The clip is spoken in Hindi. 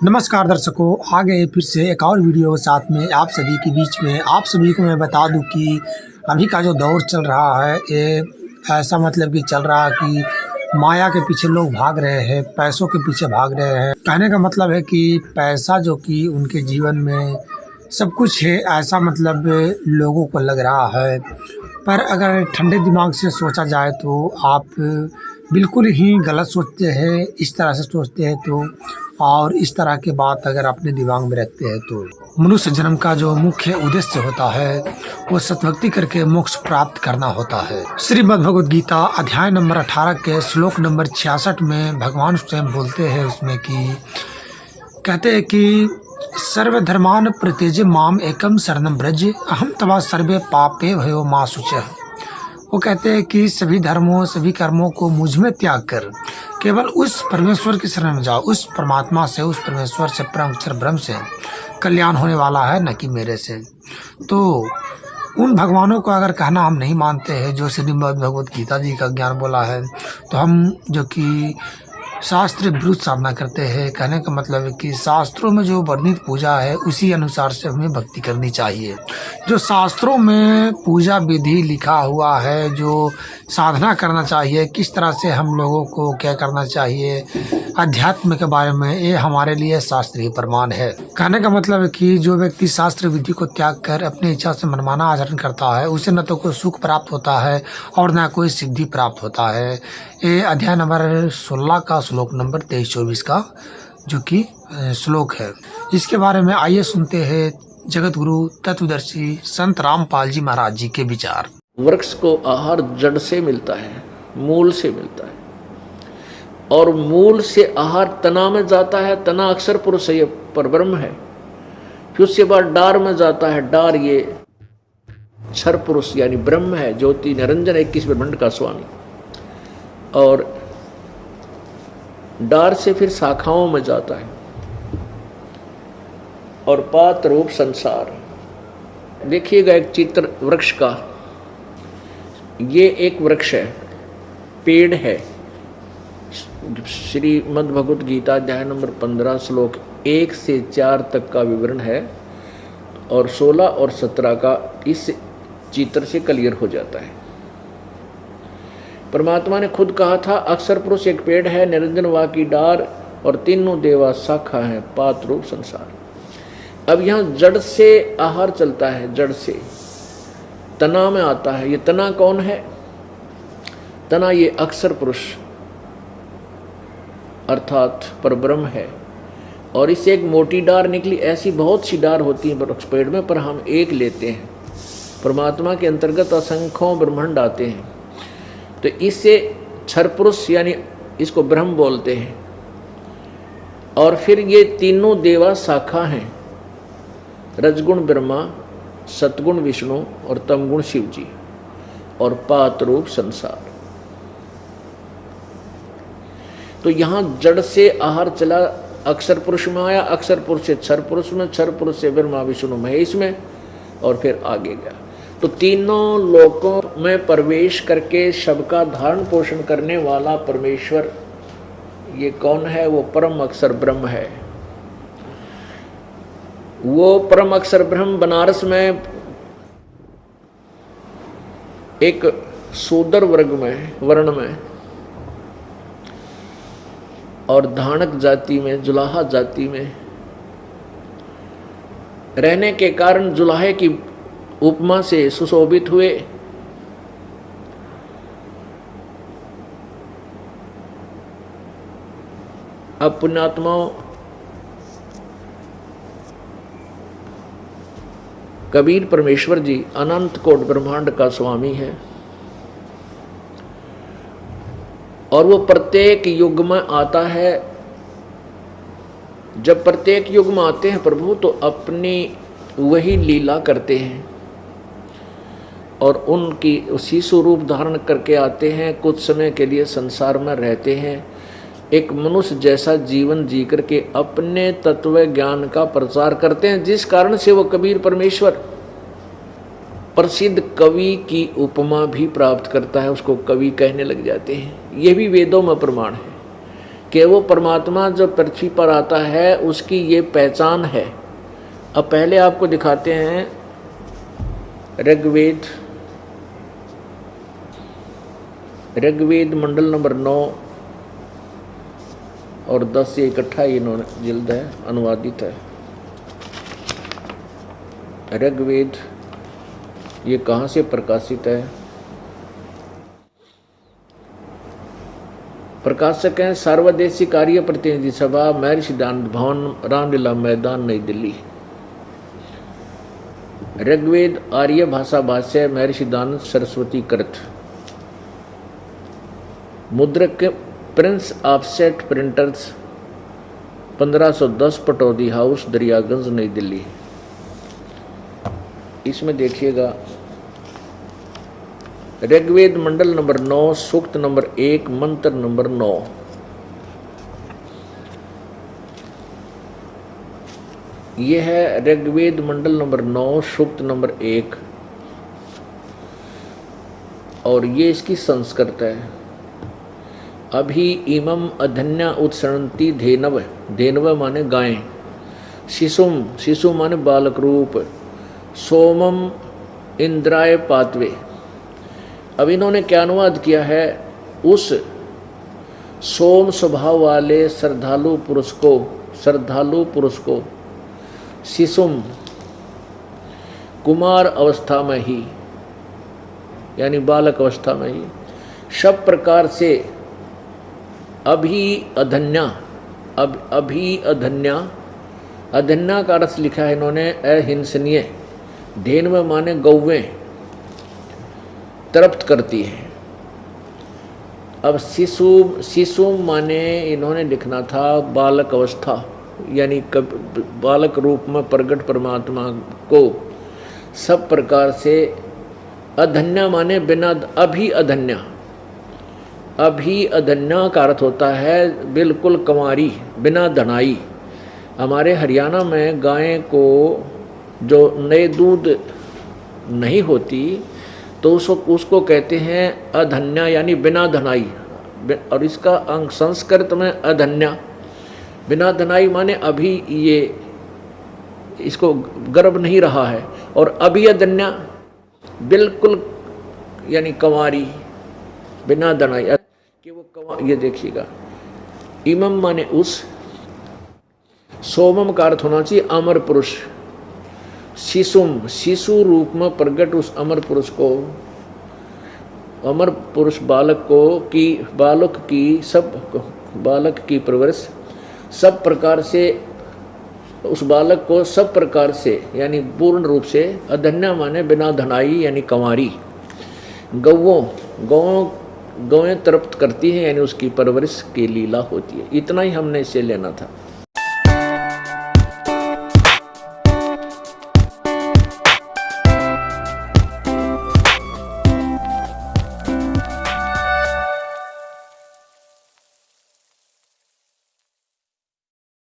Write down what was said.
नमस्कार दर्शकों, आ गए फिर से एक और वीडियो के साथ में आप सभी के बीच में। आप सभी को मैं बता दूं कि अभी का जो दौर चल रहा है ये ऐसा मतलब कि चल रहा है कि माया के पीछे लोग भाग रहे हैं, पैसों के पीछे भाग रहे हैं। कहने का मतलब है कि पैसा जो कि उनके जीवन में सब कुछ है, ऐसा मतलब लोगों को लग रहा है। पर अगर ठंडे दिमाग से सोचा जाए तो आप बिल्कुल ही गलत सोचते हैं। इस तरह से सोचते हैं तो, और इस तरह की बात अगर अपने दिमाग में रखते हैं तो मनुष्य जन्म का जो मुख्य उद्देश्य होता है वो सतभक्ति करके मोक्ष प्राप्त करना होता है। श्रीमद् भगवद गीता अध्याय नंबर 18 के श्लोक नंबर 66 में भगवान स्वयं बोलते हैं उसमें कि कहते हैं कि सर्वधर्मान प्रत्यज माम एकम शरणम ब्रज अहम तवा सर्वे पापे भयो मा शुचः। वो कहते हैं कि सभी धर्मों सभी कर्मों को मुझ में त्याग कर केवल उस परमेश्वर की शरण में जाओ, उस परमात्मा से, उस परमेश्वर से, परम अक्षर ब्रह्म से कल्याण होने वाला है, न कि मेरे से। तो उन भगवानों को अगर कहना हम नहीं मानते हैं जो श्रीमद् भगवद गीता जी का ज्ञान बोला है, तो हम जो कि शास्त्र विरुद्ध साधना करते हैं। कहने का मतलब है कि शास्त्रों में जो वर्णित पूजा है उसी अनुसार से हमें भक्ति करनी चाहिए। जो शास्त्रों में पूजा विधि लिखा हुआ है, जो साधना करना चाहिए, किस तरह से हम लोगों को क्या करना चाहिए अध्यात्म के बारे में, ये हमारे लिए शास्त्रीय प्रमाण है। कहने का मतलब है कि जो व्यक्ति शास्त्र विधि को त्याग कर अपनी इच्छा से मनमाना आचरण करता है उसे न तो कोई सुख प्राप्त होता है और न कोई सिद्धि प्राप्त होता है। ये अध्याय नंबर 16 का श्लोक नंबर 23-24 का जो कि श्लोक है। इसके बारे में आइए सुनते हैं जगत गुरु तत्वदर्शी संत रामपाल जी महाराज जी के विचार। वृक्ष को आहार जड़ से मिलता है, मूल से मिलता है, और मूल से आहार तना में जाता है। तना अक्षर पुरुष ये परब्रह्म है। फिर उसके बाद डार में जाता है। डार ये क्षर पुरुष यानी ब्रह्म है, ज्योति निरंजन 21 ब्रह्मांड का स्वामी। और डार से फिर शाखाओं में जाता है और पात रूप संसार। देखिएगा एक चित्र वृक्ष का। ये एक वृक्ष है, पेड़ है। श्रीमद् भगवद गीता अध्याय नंबर 15 श्लोक 1 से 4 तक का विवरण है और 16 और 17 का इस चित्र से क्लियर हो जाता है। परमात्मा ने खुद कहा था, अक्षर पुरुष एक पेड़ है, निरंजन वा की डार और तीनों देवा शाखा है, पात रूप संसार। अब यहाँ जड़ से आहार चलता है, जड़ से तना में आता है। ये तना कौन है? तना ये अक्षर पुरुष अर्थात परब्रह्म है। और इससे एक मोटी डार निकली। ऐसी बहुत सी डार होती है वृक्ष पेड़ में, पर हम एक लेते हैं। परमात्मा के अंतर्गत असंख्यों ब्रह्मांड आते हैं। तो इससे क्षर पुरुष यानी इसको ब्रह्म बोलते हैं। और फिर ये तीनों देवा शाखा हैं, रजगुण ब्रह्मा, सतगुण विष्णु और तमगुण शिव जी, और पात रूप संसार। तो यहाँ जड़ से आहार चला, अक्षर पुरुष में आया, अक्षर पुरुष से क्षर पुरुष में, क्षर पुरुष से ब्रह्मा विष्णु महेश में, और फिर आगे गया। तो तीनों लोकों में प्रवेश करके सबका धारण पोषण करने वाला परमेश्वर ये कौन है? वो परम अक्षर ब्रह्म है। वो परम अक्षर ब्रह्म बनारस में एक शूद्र वर्ग में, वर्ण में और धानक जाति में, जुलाहा जाति में रहने के कारण जुलाहे की उपमा से सुशोभित हुए। अब पुण्यात्माओं, कबीर परमेश्वर जी अनंत कोट ब्रह्मांड का स्वामी है और वो प्रत्येक युग में आता है। जब प्रत्येक युग में आते हैं प्रभु तो अपनी वही लीला करते हैं और उनकी उसी स्वरूप धारण करके आते हैं। कुछ समय के लिए संसार में रहते हैं, एक मनुष्य जैसा जीवन जी करके अपने तत्व ज्ञान का प्रचार करते हैं, जिस कारण से वो कबीर परमेश्वर प्रसिद्ध कवि की उपमा भी प्राप्त करता है। उसको कवि कहने लग जाते हैं। ये भी वेदों में प्रमाण है कि वो परमात्मा जो पृथ्वी पर आता है उसकी ये पहचान है। अब पहले आपको दिखाते हैं ऋग्वेद मंडल नंबर 9 और 10 से इकट्ठा इन्होंने जिल्द है, अनुवादित है। ऋग्वेद ये कहाँ से प्रकाशित है? प्रकाशक हैं सर्वदेशीय कार्य प्रतिनिधि सभा, महर्षि सिद्धांत भवन, रामलीला मैदान, नई दिल्ली। ऋग्वेद आर्य भाषा भाष्य, महर्षि सिद्धांत सरस्वती कृत। मुद्रक Prince offset printers 1510 Pataudi house, Daryaganj, नई दिल्ली। इसमें देखिएगा ऋग्वेद मंडल नंबर 9 सूक्त नंबर 1 मंत्र नंबर 9। यह है ऋग्वेद मंडल नंबर 9 सूक्त नंबर 1 और ये इसकी संस्कृत है। अभी इमम अधन्या उत्सरणती धेनव, धेनव माने गायें, शिशुम, शिशु माने बालक रूप, सोमम इंद्राय पातवे। अब इन्होंने क्या अनुवाद किया है? उस सोम स्वभाव वाले श्रद्धालु पुरुष को शिशुम कुमार अवस्था में ही यानी बालक अवस्था में ही सब प्रकार से अभी अधन्या का अर्थ लिखा है इन्होंने अहिंसनीय, धेन में माने गौवें तृप्त करती है। अब शिशु माने इन्होंने लिखना था बालक अवस्था, यानी बालक रूप में प्रकट परमात्मा को सब प्रकार से। अधन्या माने बिना, अभी अधन्या का अर्थ होता है बिल्कुल कंवारी, बिना धनाई। हमारे हरियाणा में गायें को जो नए दूध नहीं होती तो उसको कहते हैं अधन्या यानी बिना धनाई, और इसका अंग संस्कृत में अधन्या, बिना धनाई माने अभी ये इसको गर्भ नहीं रहा है, और अभी अधन्या बिल्कुल यानी कंवारी बिना धनाई कि वो ये देखिएगा। इमम माने उस, सोमम का अर्थ होना चाहिए अमर पुरुष, शिशुम शिशु रूप में प्रकट उस अमर पुरुष को, अमर पुरुष बालक की परवरिश सब प्रकार से, उस बालक को सब प्रकार से यानी पूर्ण रूप से। अधन्या माने बिना धनाई यानी कंवारी। गौएं तृप्त करती हैं यानी उसकी परवरिश की लीला होती है। इतना ही हमने इसे लेना था।